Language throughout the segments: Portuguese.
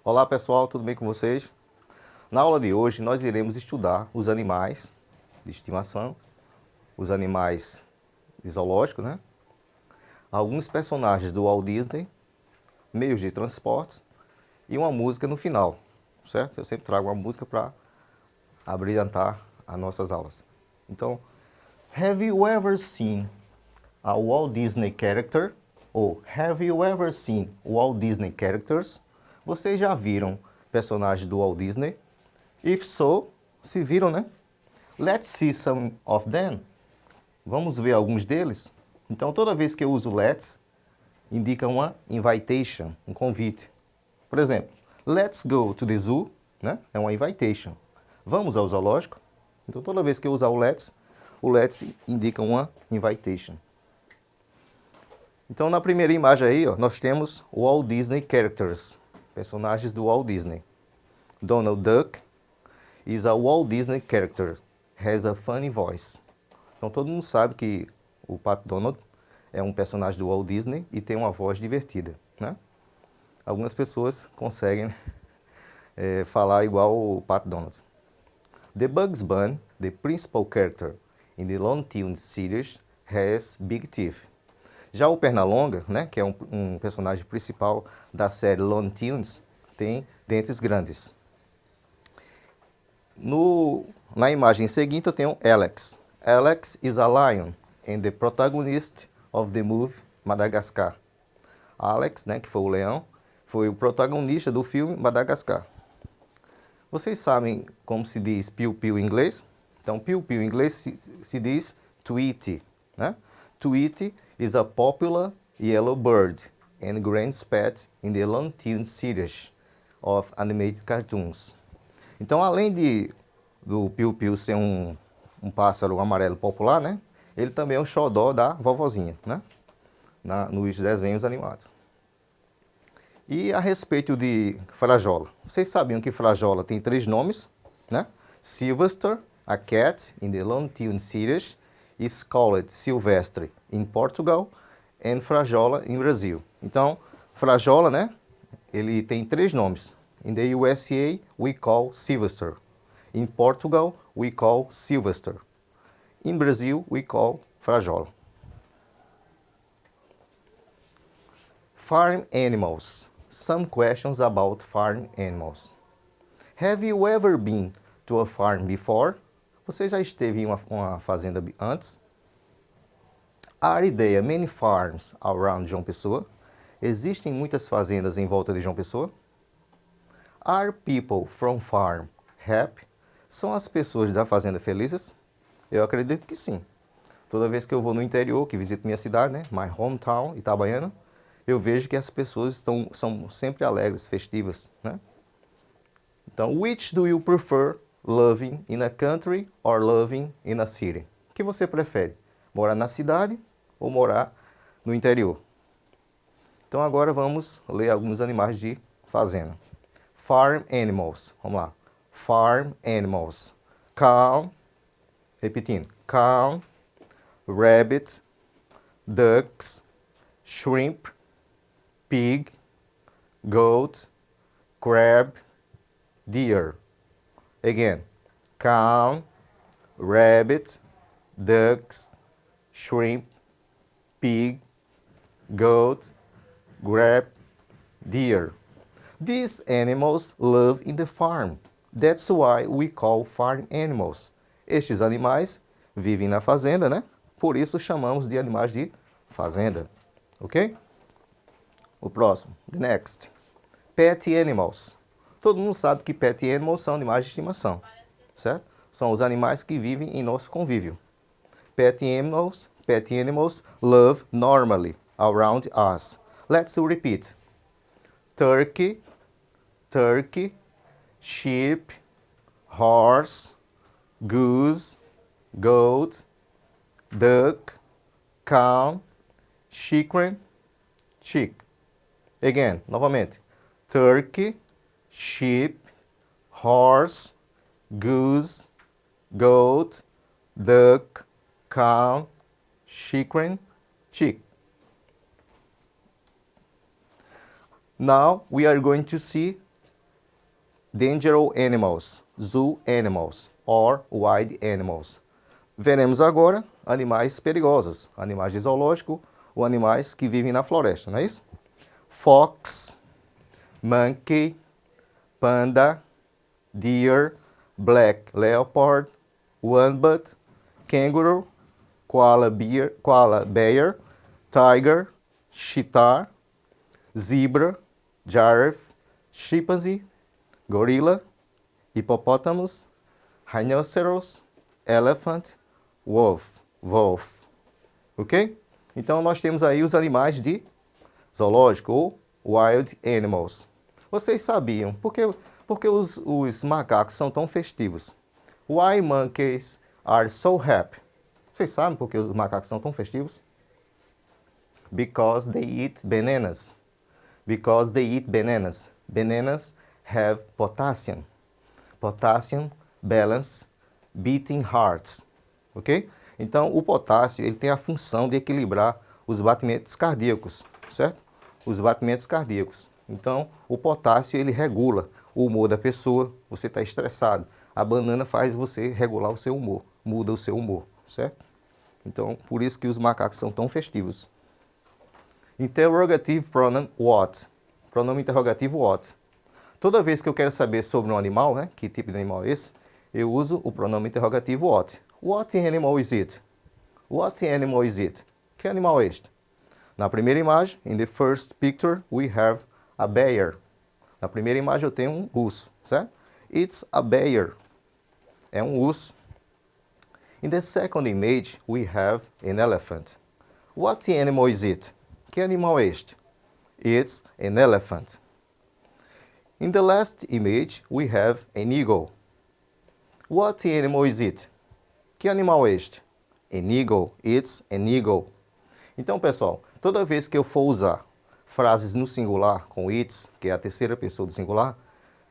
Olá pessoal, tudo bem com vocês? Na aula de hoje nós iremos estudar os animais de estimação, os animais de zoológico, né? Alguns personagens do Walt Disney, meios de transporte e uma música no final, certo? Eu sempre trago uma música para abrilhantar as nossas aulas. Então, have you ever seen a Walt Disney character? Ou have you ever seen Walt Disney characters? Vocês já viram personagens do Walt Disney? If so, se viram, né? Let's see some of them. Vamos ver alguns deles? Então, toda vez que eu uso let's, indica uma invitation, um convite. Por exemplo, let's go to the zoo, né? É uma invitation. Vamos ao zoológico? Então, toda vez que eu usar o let's indica uma invitation. Então, na primeira imagem aí, ó, nós temos Walt Disney characters, personagens do Walt Disney. Donald Duck is a Walt Disney character, has a funny voice. Então, todo mundo sabe que o Pato Donald é um personagem do Walt Disney e tem uma voz divertida, né? Algumas pessoas conseguem falar igual o Pato Donald. The Bugs Bunny, the principal character in the Looney Tunes series, has big teeth. Já o Pernalonga, né, que é um personagem principal da série Looney Tunes, tem dentes grandes. Na imagem seguinte eu tenho Alex. Alex is a lion and the protagonist of the movie Madagascar. Alex, né, que foi o leão, foi o protagonista do filme Madagascar. Vocês sabem como se diz piu-piu em inglês? Então, piu-piu em inglês se diz tweety, né? Tweety is a popular yellow bird and grand pet in the Looney Tunes series of animated cartoons. Então, além do piu-piu ser um pássaro amarelo popular, né? Ele também é um xodó da vovozinha, né? Nos desenhos animados. E a respeito de Frajola. Vocês sabiam que Frajola tem 3 nomes, né? Sylvester, a cat in the Looney Tunes series, is called Silvestre in Portugal and Frajola em Brasil. Então, Frajola, né? Ele tem 3 nomes. In the USA, we call Sylvester. In Portugal, we call Sylvester. In Brazil, we call Frajola. Farm animals. Some questions about farm animals. Have you ever been to a farm before? Você já esteve em uma fazenda antes? Are there many farms around João Pessoa? Existem muitas fazendas em volta de João Pessoa? Are people from farm happy? São as pessoas da fazenda felizes? Eu acredito que sim. Toda vez que eu vou no interior, que visito minha cidade, né, my hometown, Itabaiana, eu vejo que as pessoas são sempre alegres, festivas, né? Então, which do you prefer, living in a country or living in a city? O que você prefere? Morar na cidade ou morar no interior? Então, agora vamos ler alguns animais de fazenda. Farm animals. Vamos lá. Farm animals. Cow, repetindo. Cow, rabbit, ducks, shrimp, pig, goat, crab, deer. Again. Cow, rabbit, ducks, shrimp, pig, goat, crab, deer. These animals live in the farm. That's why we call farm animals. Estes animais vivem na fazenda, né? Por isso chamamos de animais de fazenda. Ok? O próximo. The next. Pet animals. Todo mundo sabe que pet animals são animais de estimação, certo? São os animais que vivem em nosso convívio. Pet animals live normally around us. Let's repeat. Turkey, sheep, horse, goose, goat, duck, cow, chicken, chick. Again, novamente. Turkey, sheep, horse, goose, goat, duck, cow, chicken, chick. Now we are going to see dangerous animals, zoo animals, or wild animals. Veremos agora animais perigosos, animais de zoológico ou animais que vivem na floresta, não é isso? Fox, monkey, panda, deer, black leopard, wombat, kangaroo, koala bear, tiger, cheetah, zebra, giraffe, chimpanzee, gorilla, hippopotamus, rhinoceros, elephant, wolf. Ok? Então nós temos aí os animais de zoológico ou wild animals. Vocês sabiam por que os macacos são tão festivos? Why monkeys are so happy? Vocês sabem por que os macacos são tão festivos? Because they eat bananas. Because they eat bananas. Bananas have potassium. Potassium balance beating hearts. Ok? Então, o potássio ele tem a função de equilibrar os batimentos cardíacos, certo? Os batimentos cardíacos. Então, o potássio ele regula o humor da pessoa. Você está estressado. A banana faz você regular o seu humor, muda o seu humor, certo? Então, por isso que os macacos são tão festivos. Interrogative pronoun what? Pronome interrogativo what? Toda vez que eu quero saber sobre um animal, né, que tipo de animal é esse, eu uso o pronome interrogativo what. What animal is it? What animal is it? Que animal é este? Na primeira imagem, in the first picture, we have a bear. Na primeira imagem eu tenho um urso, certo? It's a bear. É um urso. In the second image, we have an elephant. What animal is it? Que animal é este? It's an elephant. In the last image, we have an eagle. What animal is it? Que animal é este? An eagle. It's an eagle. Então, pessoal, toda vez que eu for usar frases no singular com it's, que é a terceira pessoa do singular,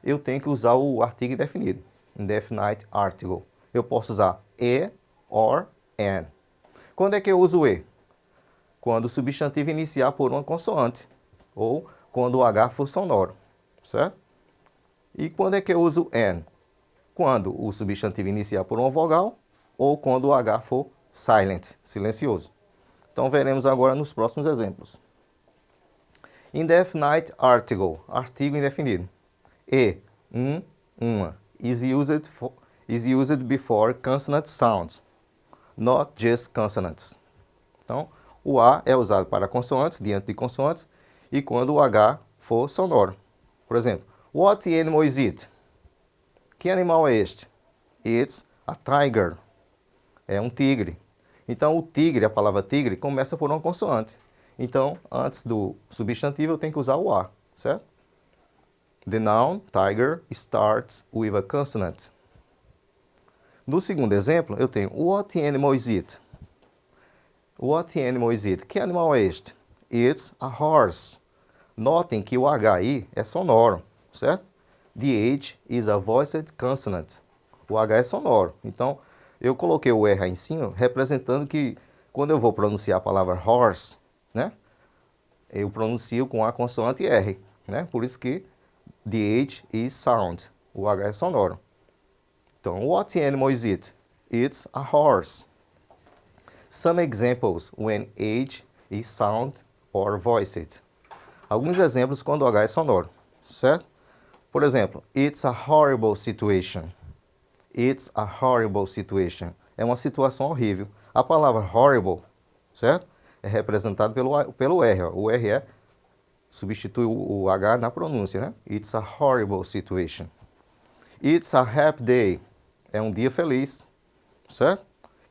eu tenho que usar o artigo indefinido, indefinite article. Eu posso usar e, or, an. Quando é que eu uso e? Quando o substantivo iniciar por uma consoante, ou quando o H for sonoro, certo? E quando é que eu uso an? Quando o substantivo iniciar por uma vogal, ou quando o H for silent, silencioso. Então veremos agora nos próximos exemplos. Indefinite article, artigo indefinido. E, uma, is used before consonant sounds, not just consonants. Então, o A é usado para consoantes, diante de consoantes, e quando o H for sonoro. Por exemplo, what animal is it? Que animal é este? It's a tiger. É um tigre. Então, o tigre, a palavra tigre, começa por uma consoante. Então, antes do substantivo, eu tenho que usar o A, certo? The noun, tiger, starts with a consonant. No segundo exemplo, eu tenho what animal is it? What animal is it? Que animal é este? It's a horse. Notem que o HI é sonoro, certo? The H is a voiced consonant. O H é sonoro. Então, eu coloquei o R aí em cima, representando que quando eu vou pronunciar a palavra horse, né? Eu pronuncio com a consoante R, né? Por isso que the H is sound. O H é sonoro. Então, what animal is it? It's a horse. Some examples when H is sound or voiced. Alguns exemplos quando o H é sonoro, certo? Por exemplo, it's a horrible situation. It's a horrible situation. É uma situação horrível. A palavra horrible, certo? É representado pelo R. Ó. O R substitui o H na pronúncia, né? It's a horrible situation. It's a happy day. É um dia feliz, certo?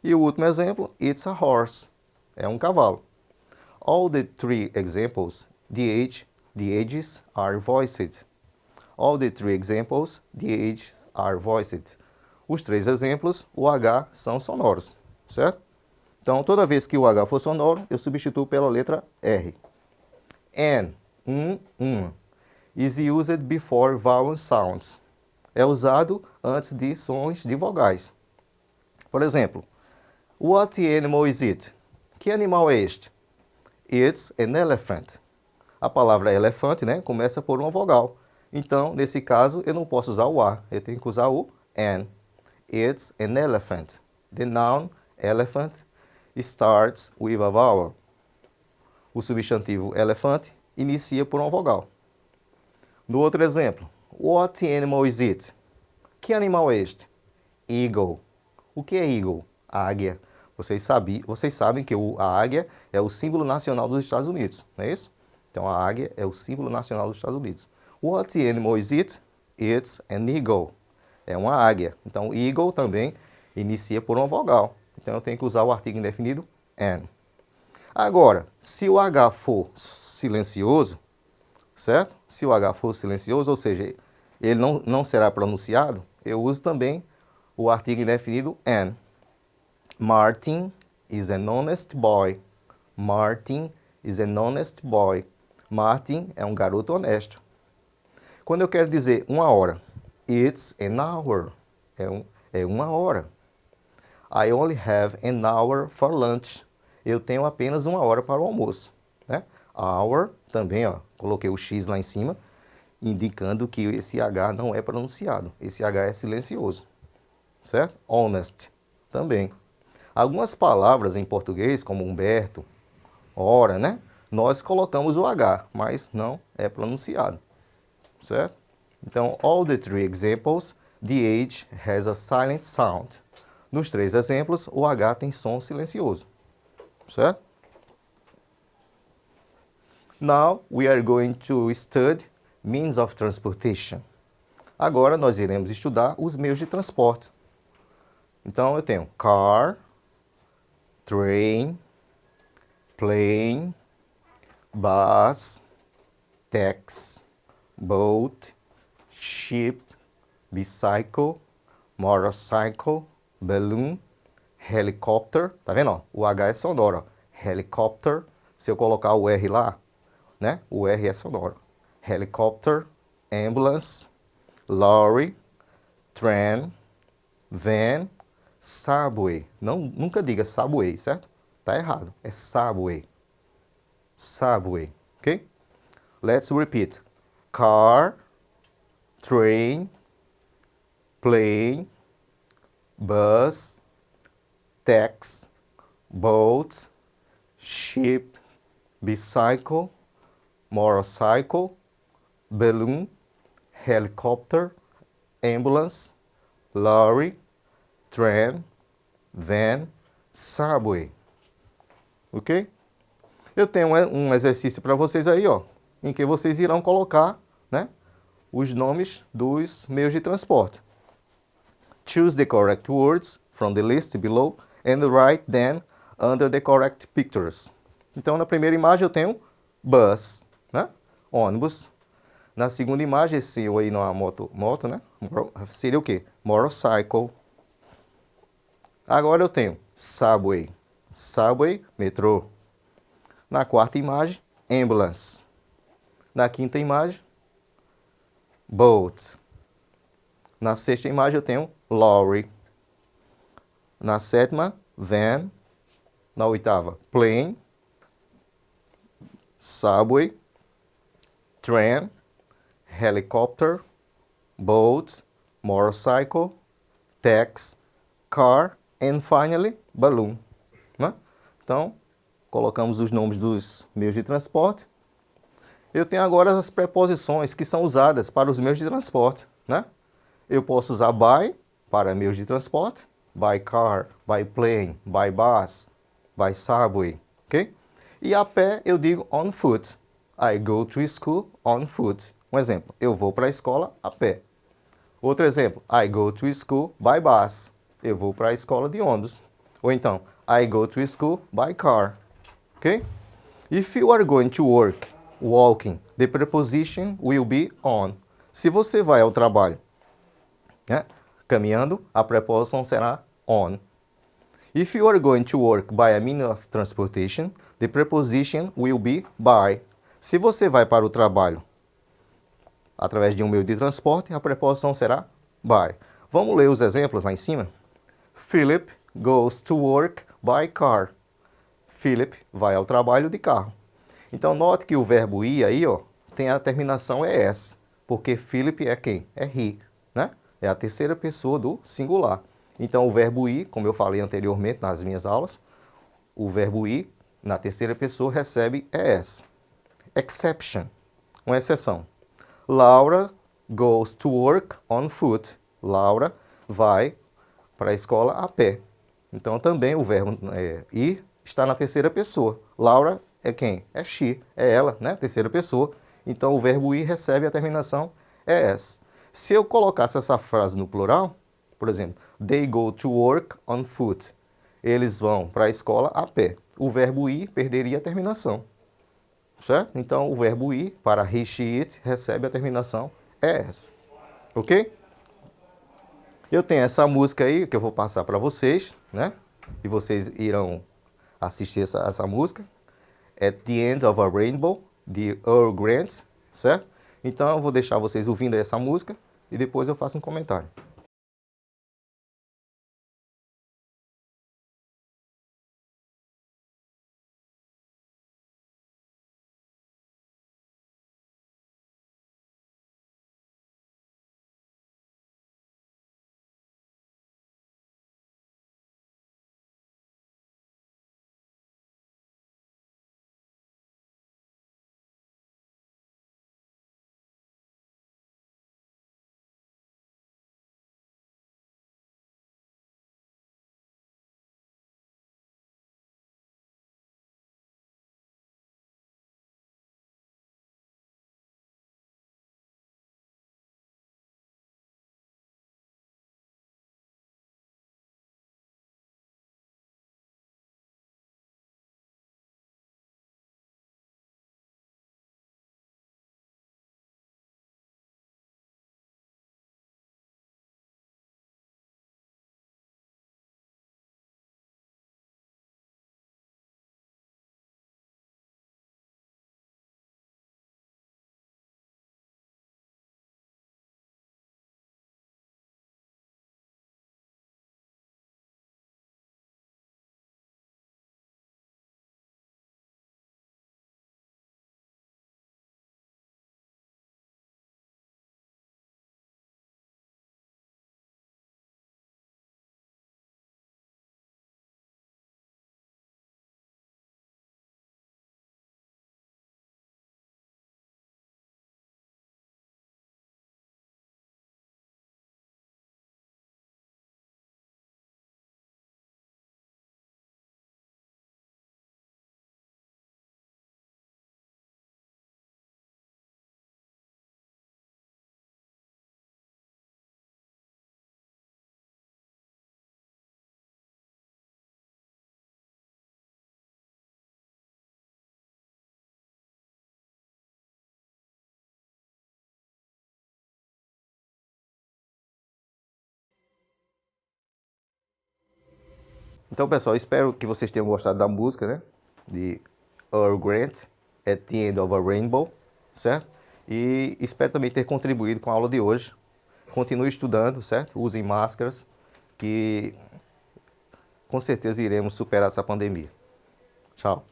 E o último exemplo, it's a horse. É um cavalo. All the three examples, the ages are voiced. All the three examples, the ages are voiced. Os três exemplos, o H são sonoros, certo? Então, toda vez que o H for sonoro, eu substituo pela letra R. An, is used before vowel sounds. É usado antes de sons de vogais. Por exemplo, what animal is it? Que animal é este? It's an elephant. A palavra elefante, né, começa por uma vogal. Então, nesse caso, eu não posso usar o a, eu tenho que usar o an. It's an elephant. The noun elephant starts with a vowel. O substantivo elefante inicia por uma vogal. No outro exemplo, what animal is it? Que animal é este? Eagle. O que é eagle? Águia. Vocês sabem que a águia é o símbolo nacional dos Estados Unidos, não é isso? Então a águia é o símbolo nacional dos Estados Unidos. What animal is it? It's an eagle. É uma águia. Então eagle também inicia por uma vogal. Então eu tenho que usar o artigo indefinido an. Agora, se o H for silencioso, certo? Se o H for silencioso, ou seja, ele não será pronunciado, eu uso também o artigo indefinido an. Martin is an honest boy. Martin is an honest boy. Martin é um garoto honesto. Quando eu quero dizer uma hora, it's an hour. É uma hora. I only have an hour for lunch. Eu tenho apenas uma hora para o almoço. Né? Hour, também, ó, coloquei o X lá em cima, indicando que esse H não é pronunciado. Esse H é silencioso. Certo? Honest, também. Algumas palavras em português, como Humberto, hora, né? Nós colocamos o H, mas não é pronunciado. Certo? Então, all the three examples, the H has a silent sound. Nos 3 exemplos, o H tem som silencioso. Certo? Now, we are going to study means of transportation. Agora, nós iremos estudar os meios de transporte. Então, eu tenho car, train, plane, bus, taxi, boat, ship, bicycle, motorcycle, balloon, helicopter. Tá vendo? Ó? O H é sonoro. Ó. Helicopter. Se eu colocar o R lá, né? O R é sonoro. Helicopter, ambulance, lorry, train, van, subway. Nunca diga subway, certo? Tá errado. É subway. Subway, ok? Let's repeat. Car, train, plane, bus, taxi, boat, ship, bicycle, motorcycle, balloon, helicopter, ambulance, lorry, train, van, subway. Ok? Eu tenho um exercício para vocês aí, ó, em que vocês irão colocar, né, os nomes dos meios de transporte. Choose the correct words from the list below and write them under the correct pictures. Então, na primeira imagem eu tenho bus, né, ônibus. Na segunda imagem, esse eu aí numa moto, né, seria o quê? Motorcycle. Agora eu tenho subway, metrô. Na quarta imagem, ambulance. Na quinta imagem, boat. Na sexta imagem eu tenho lorry. Na sétima, van. Na oitava, plane. Subway. Train. Helicopter. Boat. Motorcycle. Taxi. Car. And finally, balloon. Né? Então, colocamos os nomes dos meios de transporte. Eu tenho agora as preposições que são usadas para os meios de transporte, né? Eu posso usar by para meios de transporte, by car, by plane, by bus, by subway, ok? E a pé eu digo on foot. I go to school on foot. Um exemplo, eu vou para a escola a pé. Outro exemplo, I go to school by bus. Eu vou para a escola de ônibus. Ou então, I go to school by car. Ok? If you are going to work walking, the preposition will be on. Se você vai ao trabalho, né, caminhando, a preposição será on. If you are going to work by a means of transportation, the preposition will be by. Se você vai para o trabalho através de um meio de transporte, a preposição será by. Vamos ler os exemplos lá em cima? Philip goes to work by car. Philip vai ao trabalho de carro. Então, note que o verbo ir aí, ó, tem a terminação ES. porque Philip é quem? É he, né? É a terceira pessoa do singular. Então, o verbo ir, como eu falei anteriormente nas minhas aulas, o verbo ir, na terceira pessoa, recebe es. Exception, uma exceção. Laura goes to work on foot. Laura vai para a escola a pé. Então, também o verbo ir está na terceira pessoa. Laura é quem? É she, é ela, né? Terceira pessoa. Então, o verbo ir recebe a terminação es. Se eu colocasse essa frase no plural, por exemplo, they go to work on foot. Eles vão para a escola a pé. O verbo ir perderia a terminação. Certo? Então, o verbo ir para he, she, it recebe a terminação es. Ok? Eu tenho essa música aí que eu vou passar para vocês, né? E vocês irão assistir essa música. At the End of a Rainbow, de Earl Grant, certo? Então eu vou deixar vocês ouvindo essa música e depois eu faço um comentário. Então, pessoal, espero que vocês tenham gostado da música, né? De Earl Grant, At the End of a Rainbow, certo? E espero também ter contribuído com a aula de hoje. Continue estudando, certo? Usem máscaras, que com certeza iremos superar essa pandemia. Tchau.